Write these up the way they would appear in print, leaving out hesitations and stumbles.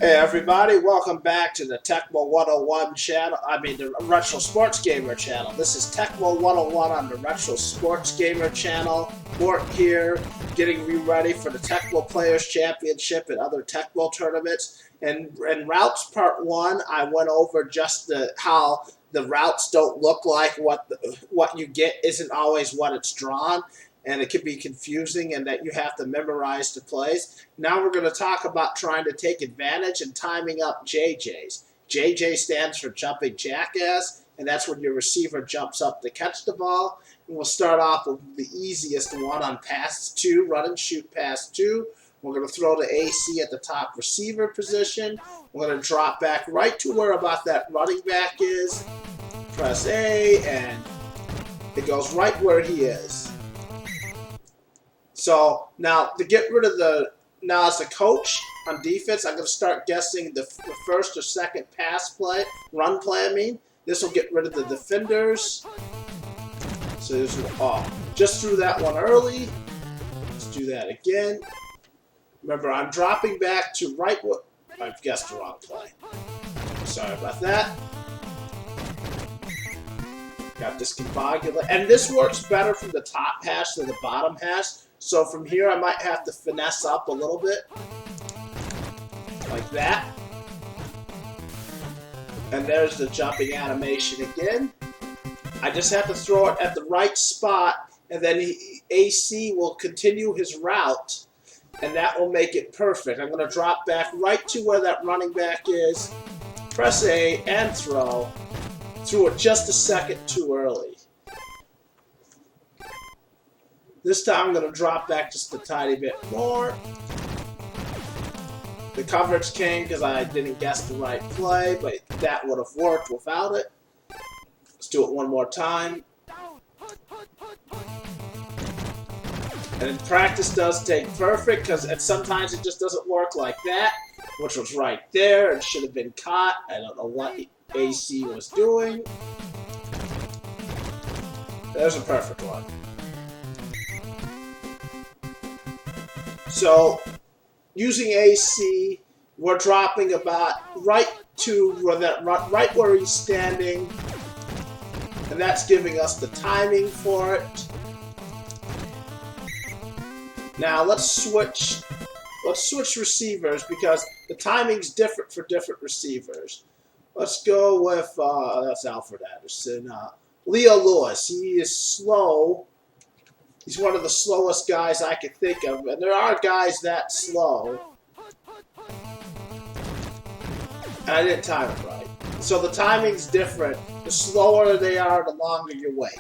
Hey everybody, welcome back to the Tecmo 101 channel, the Retro Sports Gamer channel. This is Tecmo 101 on the Retro Sports Gamer channel. Mort here, getting ready for the Tecmo Players Championship and other Tecmo tournaments. And in Routes Part 1, I went over just how the routes don't look like what you get isn't always what it's drawn. And it can be confusing and that you have to memorize the plays. Now we're going to talk about trying to take advantage and timing up JJs. JJ stands for jumping jackass, and that's when your receiver jumps up to catch the ball. And we'll start off with the easiest one on pass 2, run and shoot pass 2. We're going to throw the AC at the top receiver position. We're going to drop back right to where about that running back is. Press A, and it goes right where he is. So now to get rid of now as a coach on defense, I'm going to start guessing the first or second run play. This will get rid of the defenders. So this will, just threw that one early. Let's do that again. Remember, I'm dropping back to right. I've guessed the wrong play. Sorry about that. Got discombobulated, and this works better from the top hash than the bottom hash. So from here, I might have to finesse up a little bit, like that. And there's the jumping animation again. I just have to throw it at the right spot, and then AC will continue his route, and that will make it perfect. I'm going to drop back right to where that running back is, press A, and throw. Threw it just a second too early. This time I'm going to drop back just a tiny bit more. The coverage came because I didn't guess the right play, but that would have worked without it. Let's do it one more time. And practice does take perfect because sometimes it just doesn't work like that, which was right there. It should have been caught. I don't know what AC was doing. There's a perfect one. So, using AC, we're dropping about right where he's standing, and that's giving us the timing for it. Now let's switch receivers because the timing's different for different receivers. Let's go with that's Alfred Anderson. Leo Lewis. He is slow. He's one of the slowest guys I could think of, and there are guys that slow. And I didn't time it right. So the timing's different. The slower they are, the longer you wait.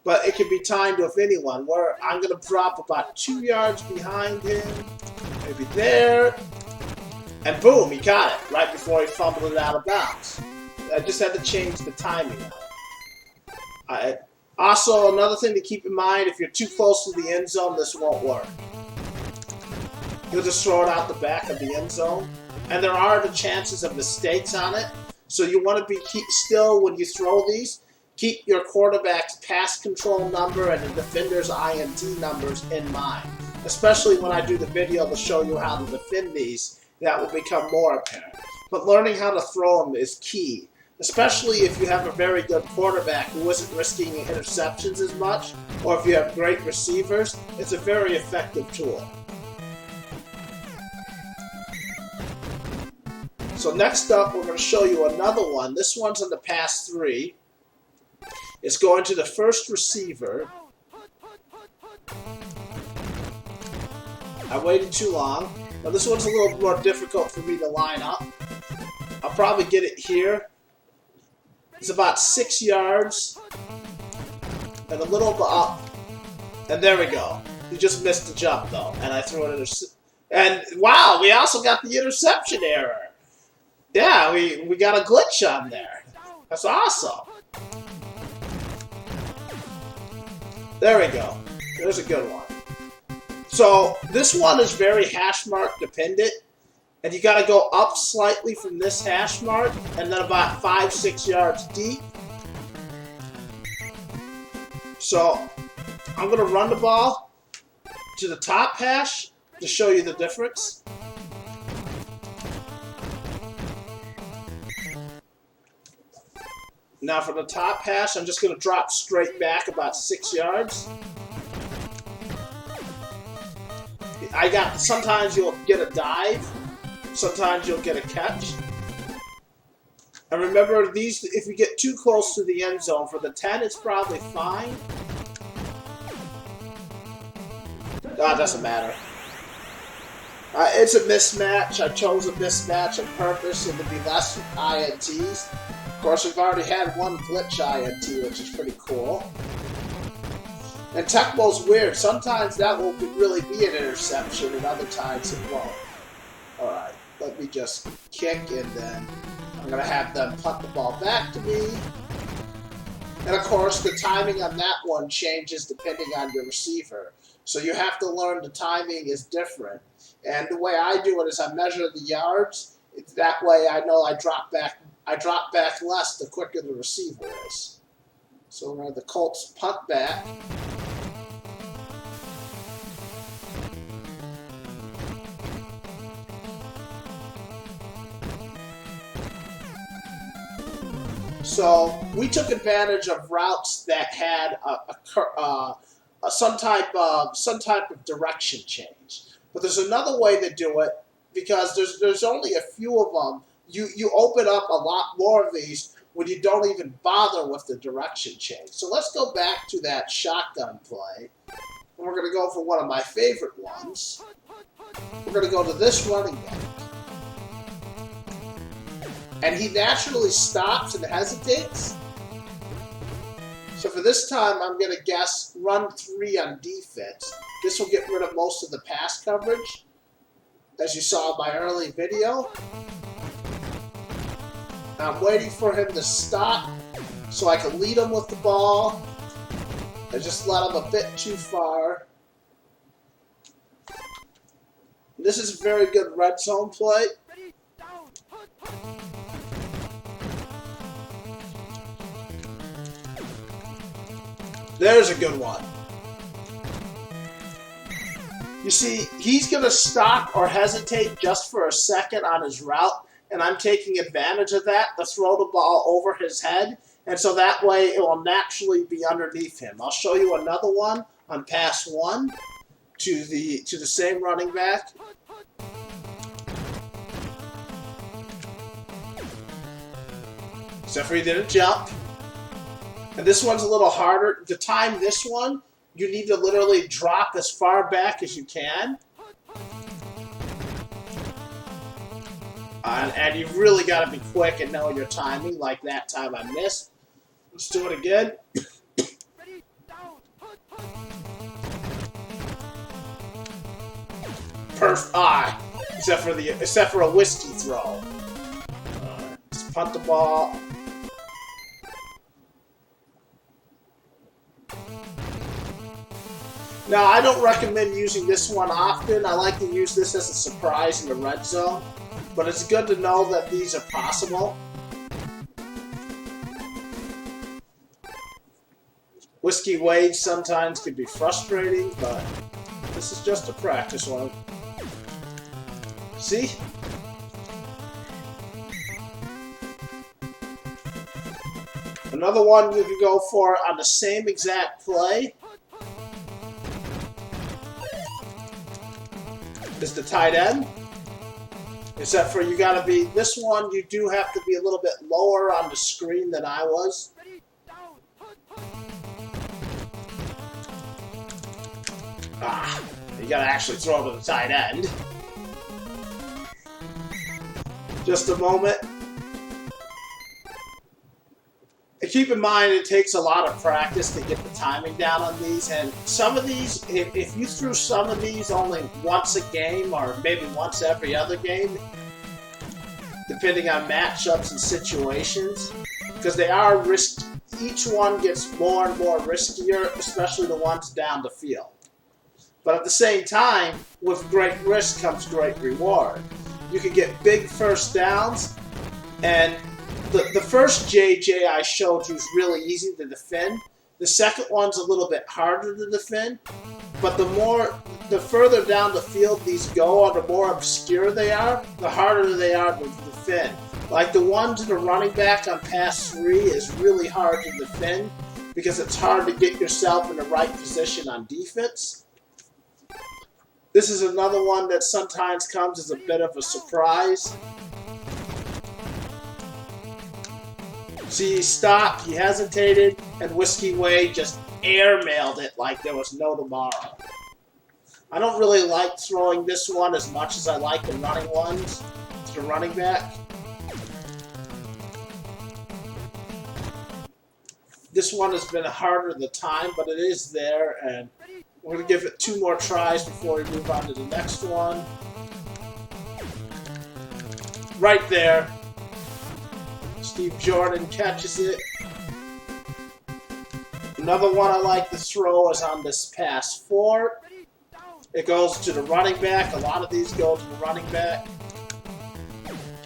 But it can be timed with anyone. Where I'm going to drop about 2 yards behind him, maybe there, and boom, he caught it right before he fumbled it out of bounds. I just had to change the timing of it. Also, another thing to keep in mind, if you're too close to the end zone, this won't work. You'll just throw it out the back of the end zone. And there are the chances of mistakes on it. So you want to keep still when you throw these. Keep your quarterback's pass control number and the defender's INT numbers in mind. Especially when I do the video to show you how to defend these, that will become more apparent. But learning how to throw them is key. Especially if you have a very good quarterback who isn't risking interceptions as much, or if you have great receivers, it's a very effective tool. So next up, we're going to show you another one. This one's on the pass 3. It's going to the first receiver. I waited too long. Now this one's a little more difficult for me to line up. I'll probably get it here. It's about 6 yards and a little bit up. And there we go. You just missed the jump, though. And I threw it and wow, we also got the interception error. Yeah, we got a glitch on there. That's awesome. There we go. There's a good one. So this one is very Hashmark dependent. And you got to go up slightly from this hash mark, and then about 5-6 yards deep. So I'm going to run the ball to the top hash to show you the difference. Now for the top pass, I'm just going to drop straight back about 6 yards. Sometimes you'll get a dive, sometimes you'll get a catch. And remember, these, if you get too close to the end zone, for the 10, it's probably fine. Ah, it doesn't matter. It's a mismatch. I chose a mismatch on purpose and to be less INTs. Of course, we've already had one glitch INT, which is pretty cool. And Tecmo's weird. Sometimes that will really be an interception, and other times it won't. Alright, let me just kick, and then I'm going to have them punt the ball back to me. And of course, the timing on that one changes depending on your receiver. So you have to learn the timing is different. And the way I do it is I measure the yards. That way I know I drop back less the quicker the receiver is. So we're going to have the Colts punt back. So we took advantage of routes that had some type of direction change. But there's another way to do it, because there's only a few of them. You open up a lot more of these when you don't even bother with the direction change. So let's go back to that shotgun play. And we're going to go for one of my favorite ones. We're going to go to this running back. And he naturally stops and hesitates. So for this time, I'm going to guess run 3 on defense. This will get rid of most of the pass coverage, as you saw in my early video. I'm waiting for him to stop so I can lead him with the ball. I just let him a bit too far. This is a very good red zone play. There's a good one. You see, he's going to stop or hesitate just for a second on his route, and I'm taking advantage of that to throw the ball over his head, and so that way it will naturally be underneath him. I'll show you another one on pass 1 to the same running back. Except for he didn't jump. And this one's a little harder. To time this one, you need to literally drop as far back as you can. And you've really got to be quick and know your timing, like that time I missed. Let's do it again. Perfect. Except for a whiskey throw. Let's punt the ball. Now, I don't recommend using this one often. I like to use this as a surprise in the red zone. But it's good to know that these are possible. Whiskey Wade sometimes can be frustrating, but this is just a practice one. See? Another one you can go for on the same exact play is the tight end. Except for you gotta be, this one you do have to be a little bit lower on the screen than I was. You gotta actually throw to the tight end. Just a moment. And keep in mind, it takes a lot of practice to get the timing down on these. And some of these, if you threw some of these only once a game or maybe once every other game, depending on matchups and situations, because they are risky, each one gets more and more riskier, especially the ones down the field. But at the same time, with great risk comes great reward. You can get big first downs, and the first JJ I showed you is really easy to defend. The second one's a little bit harder to defend. But the further down the field these go, or the more obscure they are, the harder they are to defend. Like the one to the running back on pass 3 is really hard to defend because it's hard to get yourself in the right position on defense. This is another one that sometimes comes as a bit of a surprise. See, he stopped, he hesitated, and Whiskey Way just airmailed it like there was no tomorrow. I don't really like throwing this one as much as I like the running ones to the running back. This one has been harder the time, but it is there, and we're going to give it 2 more tries before we move on to the next one. Right there. Steve Jordan catches it. Another one I like to throw is on this pass 4. It goes to the running back. A lot of these go to the running back.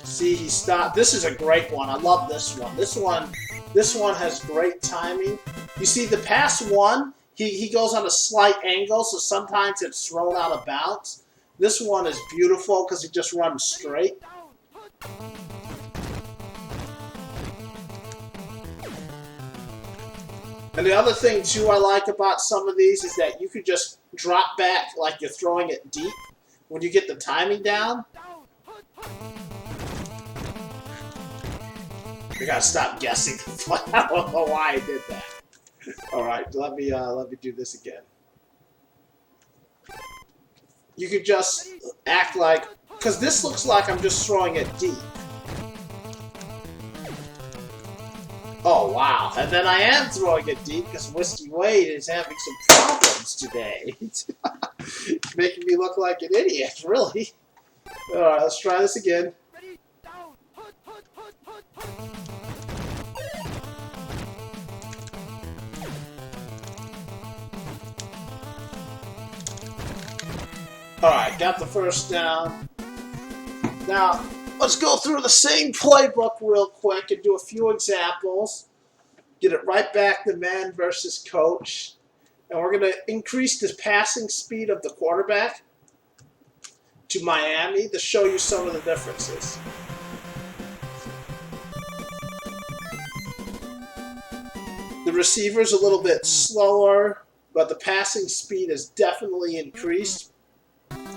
See, he stopped. This is a great one. I love this one. This one has great timing. You see, the pass 1, he goes on a slight angle, so sometimes it's thrown out of bounds. This one is beautiful because he just runs straight. And the other thing, too, I like about some of these is that you could just drop back like you're throwing it deep when you get the timing down. I gotta stop guessing. I don't know why I did that. All right, let me do this again. You could just act like, because this looks like I'm just throwing it deep. Oh, wow. And then I am throwing it deep because Whiskey Wade is having some problems today. It's making me look like an idiot, really. All right, let's try this again. All right, got the first down. Now, let's go through the same playbook real quick and do a few examples. Get it right back to man versus coach. And we're going to increase the passing speed of the quarterback to Miami to show you some of the differences. The receiver's a little bit slower, but the passing speed is definitely increased.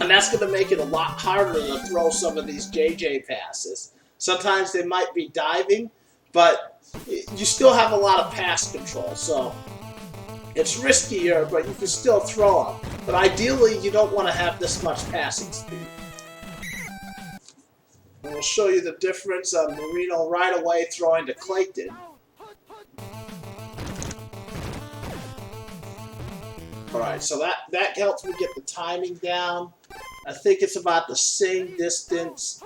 And that's going to make it a lot harder to throw some of these JJ passes. Sometimes they might be diving, but you still have a lot of pass control. So it's riskier, but you can still throw them. But ideally, you don't want to have this much passing speed. And we'll show you the difference on Marino right away throwing to Clayton. Alright, so that helps me get the timing down. I think it's about the same distance.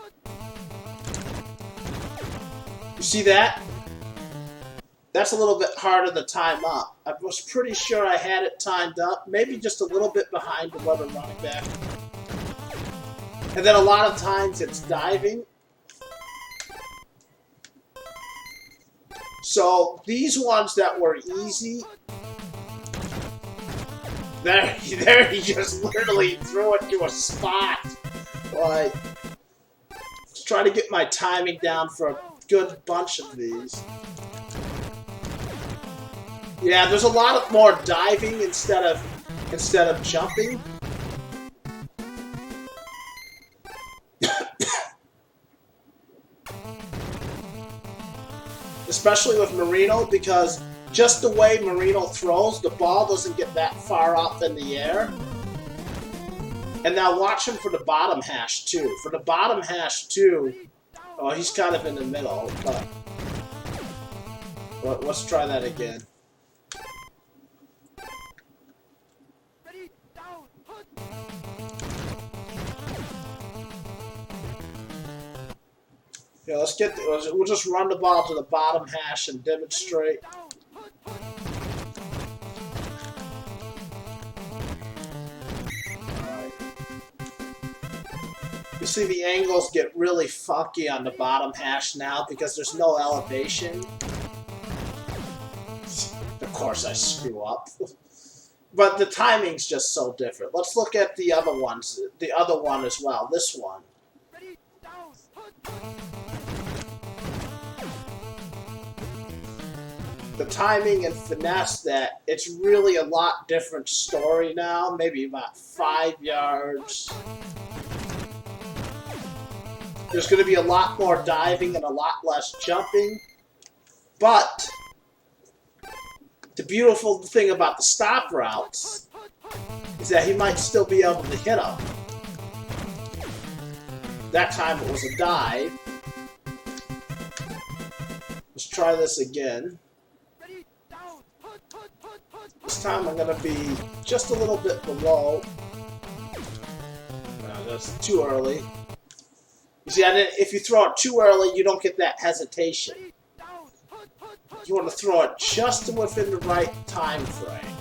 You see that? That's a little bit harder to time up. I was pretty sure I had it timed up, maybe just a little bit behind the other running back. And then a lot of times it's diving. So these ones that were easy, there he just literally threw it to a spot. Like, let's try to get my timing down for a good bunch of these. Yeah, there's a lot of more diving instead of jumping. Especially with Marino, because just the way Marino throws, the ball doesn't get that far up in the air. And now watch him for the bottom hash, too. For the bottom hash, too, oh, he's kind of in the middle, but let's try that again. Yeah, we'll just run the ball to the bottom hash and demonstrate. You see the angles get really funky on the bottom hash now because there's no elevation. Of course I screw up. But the timing's just so different. Let's look at the other ones. The other one as well. This one. The timing and finesse that it's really a lot different story now. Maybe about 5 yards. There's going to be a lot more diving and a lot less jumping. But the beautiful thing about the stop routes is that he might still be able to hit them. That time it was a dive. Let's try this again. This time I'm going to be just a little bit below. That's too early. You see, if you throw it too early, you don't get that hesitation. You want to throw it just within the right time frame.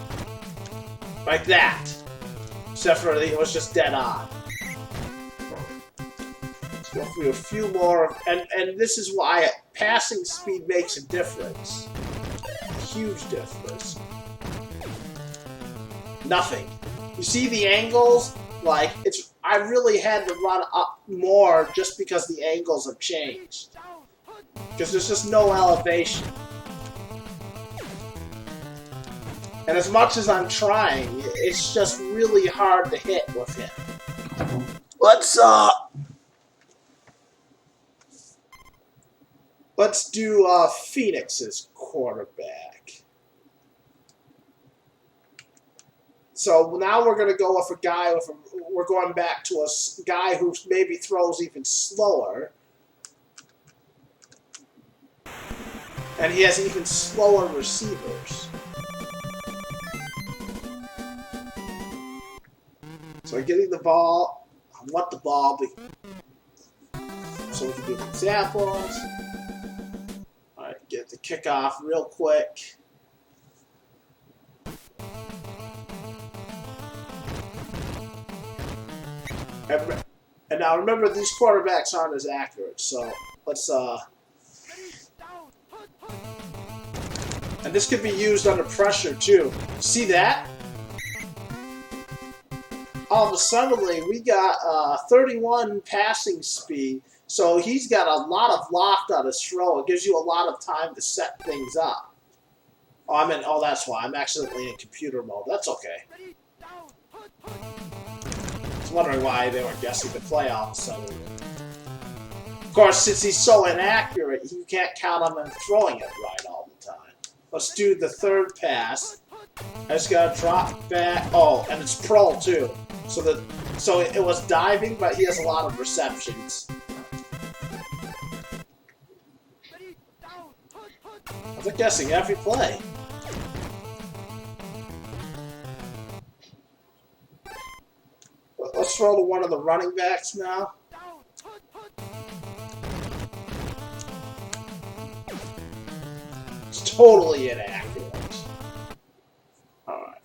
Like that. Except for it was just dead on. Let's go through a few more. And this is why passing speed makes a difference. A huge difference. Nothing. You see the angles? Like, I really had to run up more just because the angles have changed. Because there's just no elevation. And as much as I'm trying, it's just really hard to hit with him. Let's do Phoenix's quarterback. So now we're going to go with a guy we're going back to a guy who maybe throws even slower. And he has even slower receivers. So getting the ball, I want the ball, so we can do examples. Alright, get the kickoff real quick. And now remember, these quarterbacks aren't as accurate, so let's and this could be used under pressure too. See that? All of a sudden, we got 31 passing speed, so he's got a lot of loft on his throw. It gives you a lot of time to set things up. Oh, that's why. I'm accidentally in computer mode. That's okay. I was wondering why they were guessing the play all of a sudden. Of course, since he's so inaccurate, you can't count on him throwing it right all the time. Let's do the third pass. I just gotta drop back. Oh, and it's pro too. So it was diving, but he has a lot of receptions. I was guessing every play. Let's throw to one of the running backs now. It's totally inaccurate. Alright.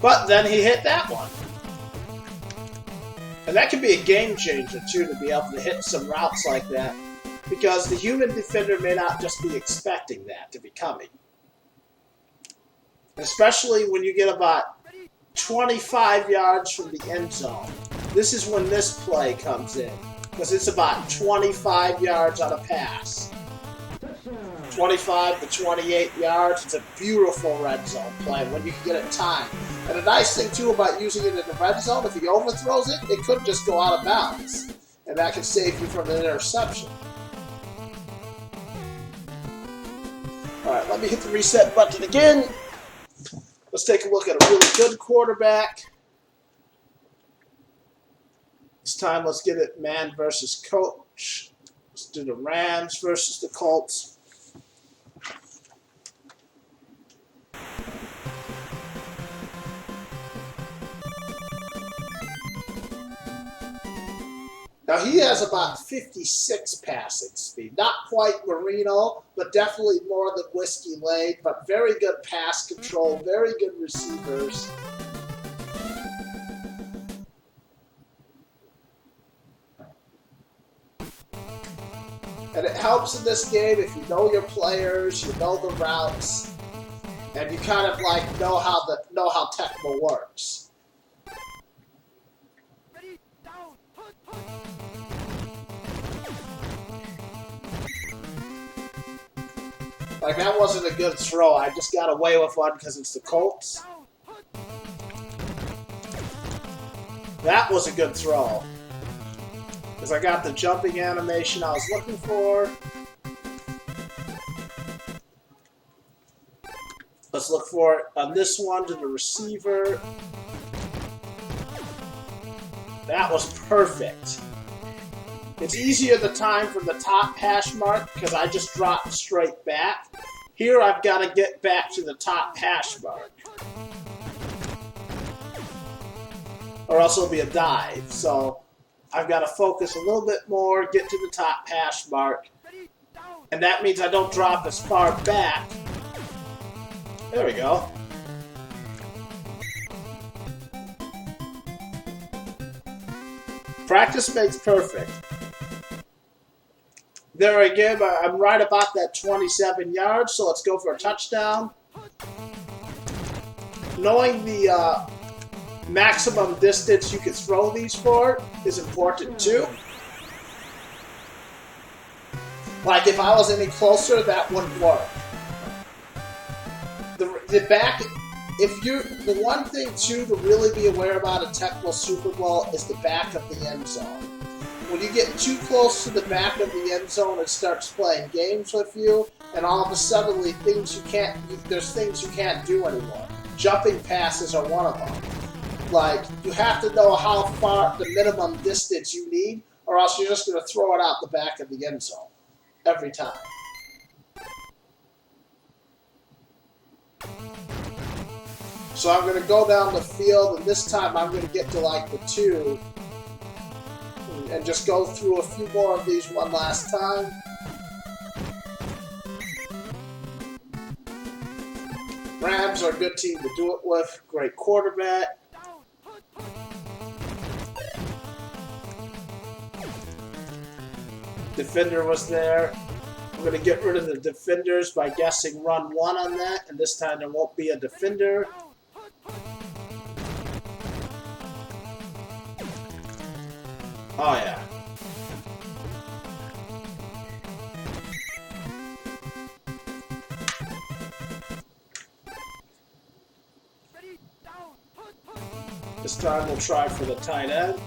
But then he hit that one. And that could be a game changer too, to be able to hit some routes like that. Because the human defender may not just be expecting that to be coming. Especially when you get about 25 yards from the end zone. This is when this play comes in. Because it's about 25 yards on a pass. 25 to 28 yards. It's a beautiful red zone play when you can get it timed. And the nice thing too about using it in the red zone, if he overthrows it, it could just go out of bounds. And that can save you from an interception. Alright, let me hit the reset button again. Let's take a look at a really good quarterback. This time, let's get it man versus coach. Let's do the Rams versus the Colts. Now, he has about 56 passing speed. Not quite Marino, but definitely more than Whiskey Lane. But very good pass control, very good receivers. And it helps in this game if you know your players, you know the routes, and you kind of like know how Tecmo works. Like, that wasn't a good throw. I just got away with one because it's the Colts. That was a good throw. Because I got the jumping animation I was looking for. Let's look for it on this one to the receiver. That was perfect. It's easier the time from the top hash mark because I just dropped straight back. Here I've got to get back to the top hash mark. Or else it'll be a dive. So I've got to focus a little bit more, get to the top hash mark. And that means I don't drop as far back. There we go. Practice makes perfect. There again, I'm right about that 27 yards, so let's go for a touchdown. Knowing the maximum distance you can throw these for is important too. Like if I was any closer, that wouldn't work. The back, the one thing too to really be aware about a Tecmo Super Bowl is the back of the end zone. When you get too close to the back of the end zone, it starts playing games with you, and all of a sudden, there's things you can't do anymore. Jumping passes are one of them. Like, you have to know how far the minimum distance you need, or else you're just going to throw it out the back of the end zone. Every time. So I'm going to go down the field, and this time I'm going to get to like the 2. And just go through a few more of these one last time. Rams are a good team to do it with. Great quarterback. Defender was there. I'm going to get rid of the defenders by guessing run 1 on that. And this time there won't be a defender. Oh, yeah. This time we'll try for the tight end.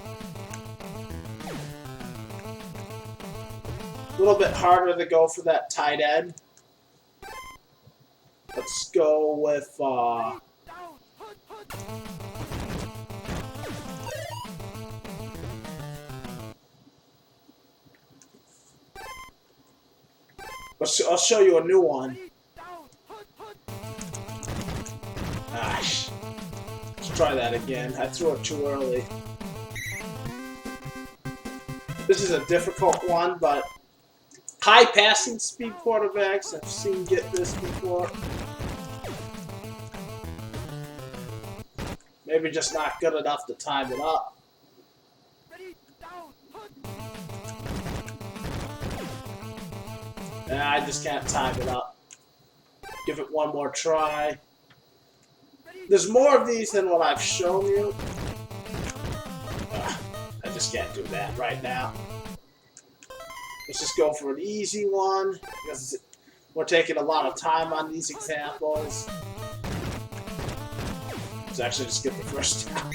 A little bit harder to go for that tight end. Let's go with... I'll show you a new one. Gosh. Let's try that again. I threw it too early. This is a difficult one, but high passing speed quarterbacks, I've seen get this before. Maybe just not good enough to time it up. Nah, I just can't time it up. Give it one more try. There's more of these than what I've shown you. I just can't do that right now. Let's just go for an easy one, because we're taking a lot of time on these examples. Let's actually just get the first down.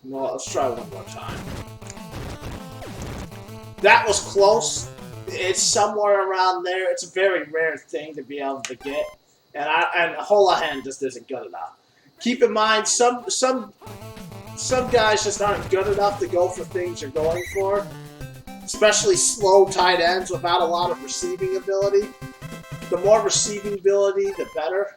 No, let's try one more time. That was close. It's somewhere around there. It's a very rare thing to be able to get, and Holohan just isn't good enough. Keep in mind, some guys just aren't good enough to go for things you're going for, especially slow tight ends without a lot of receiving ability. The more receiving ability, the better.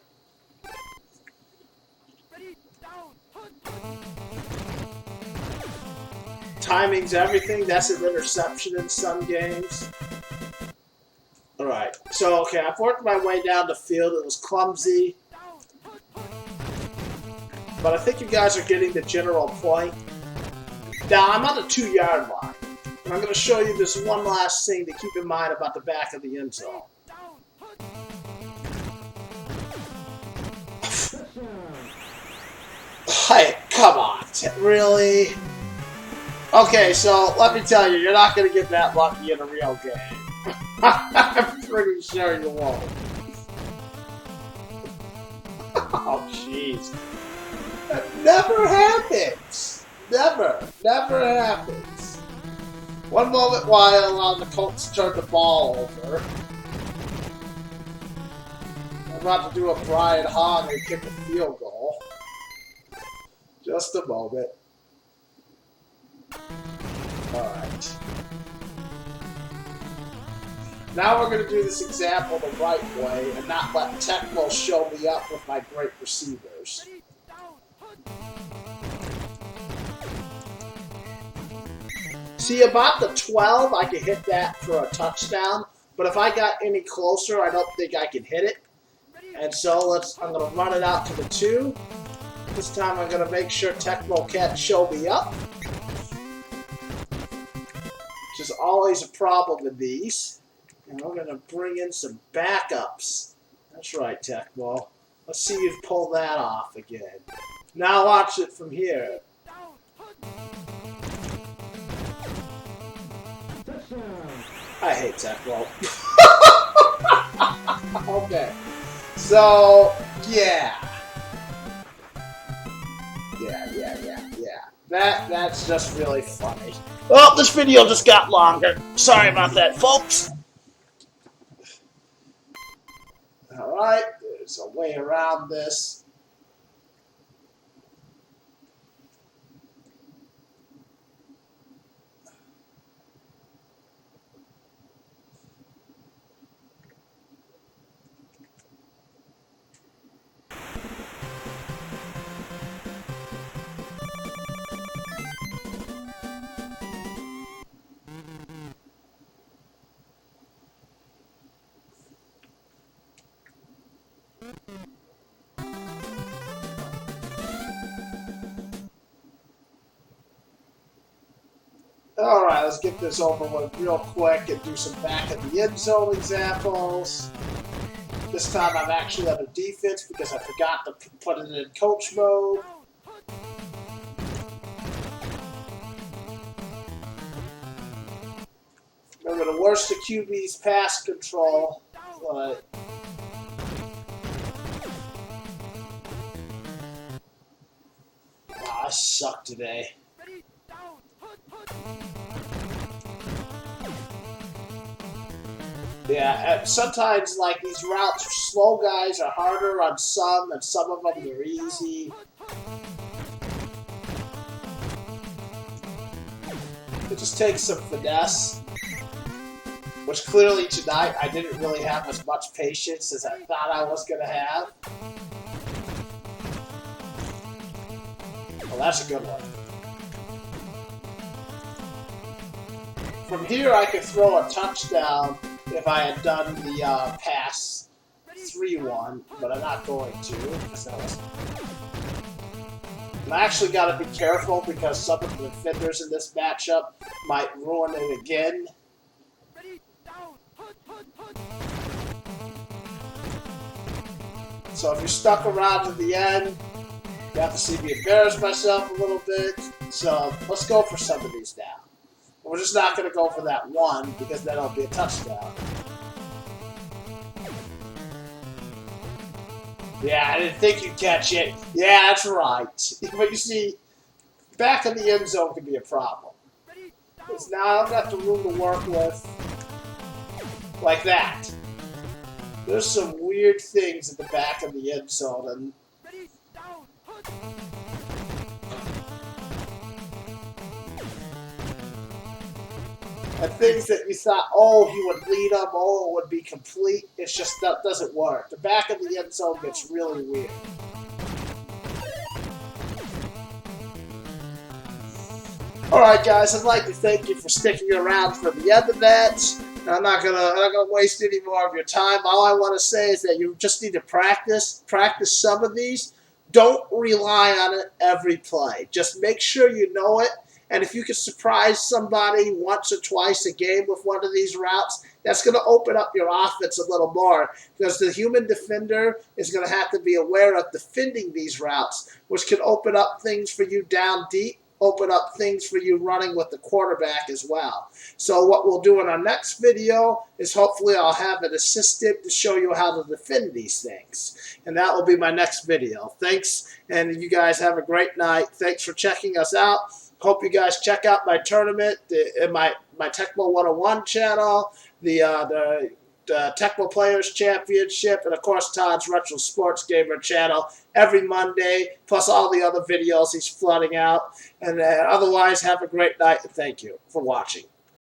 Timing's everything. That's an interception in some games. Alright, so I've worked my way down the field. It was clumsy. But I think you guys are getting the general point. Now, I'm on the 2-yard line. And I'm going to show you this one last thing to keep in mind about the back of the end zone. Hey, come on. Really? Okay, so let me tell you, you're not going to get that lucky in a real game. I'm pretty sure you won't. Oh, jeez. That never happens. Never happens. One moment while the Colts turn the ball over. I'm about to do a Brian Hahn and kick a field goal. Just a moment. Alright. Now we're going to do this example the right way and not let Tecmo show me up with my great receivers. See, about the 12, I can hit that for a touchdown, but if I got any closer, I don't think I can hit it. And so I'm going to run it out to the 2. This time I'm going to make sure Tecmo can't show me up, which is always a problem in these. And we're going to bring in some backups. That's right, Tecmo. Let's see you pull that off again. Now watch it from here. I hate Tecmo. Okay. So, yeah. That's just really funny. Well, this video just got longer. Sorry about that, folks. Alright, there's a way around this. Alright, let's get this over with real quick and do some back of the end zone examples. This time I'm actually on the defense because I forgot to put it in coach mode. Remember, the worst of QB's pass control, but wow, I suck today. Yeah, sometimes, like, these routes for slow guys are harder on some, and some of them are easy. It just takes some finesse, which clearly tonight I didn't really have as much patience as I thought I was going to have. Well, that's a good one. From here, I could throw a touchdown if I had done the pass 3-1, but I'm not going to. Because that was... And I actually got to be careful because some of the defenders in this matchup might ruin it again. So if you're stuck around to the end, you have to see me embarrass myself a little bit. So let's go for some of these now. We're just not going to go for that one because then it'll be a touchdown. Yeah, I didn't think you'd catch it. Yeah, that's right. But you see, back in the end zone can be a problem. Because now I don't have the room to work with like that. There's some weird things at the back of the end zone, and things that you thought, oh, he would lead them, oh, it would be complete. It's just that doesn't work. The back of the end zone gets really weird. Alright guys, I'd like to thank you for sticking around for the end of that. I'm not gonna waste any more of your time. All I want to say is that you just need to practice some of these. Don't rely on it every play. Just make sure you know it. And if you can surprise somebody once or twice a game with one of these routes, that's going to open up your offense a little more, because the human defender is going to have to be aware of defending these routes, which can open up things for you down deep, open up things for you running with the quarterback as well. So what we'll do in our next video is hopefully I'll have an assistant to show you how to defend these things. And that will be my next video. Thanks, and you guys have a great night. Thanks for checking us out. Hope you guys check out my tournament, my Tecmo 101 channel, the Tecmo Players Championship, and of course Todd's Retro Sports Gamer channel every Monday, plus all the other videos he's flooding out. And otherwise, have a great night, and thank you for watching.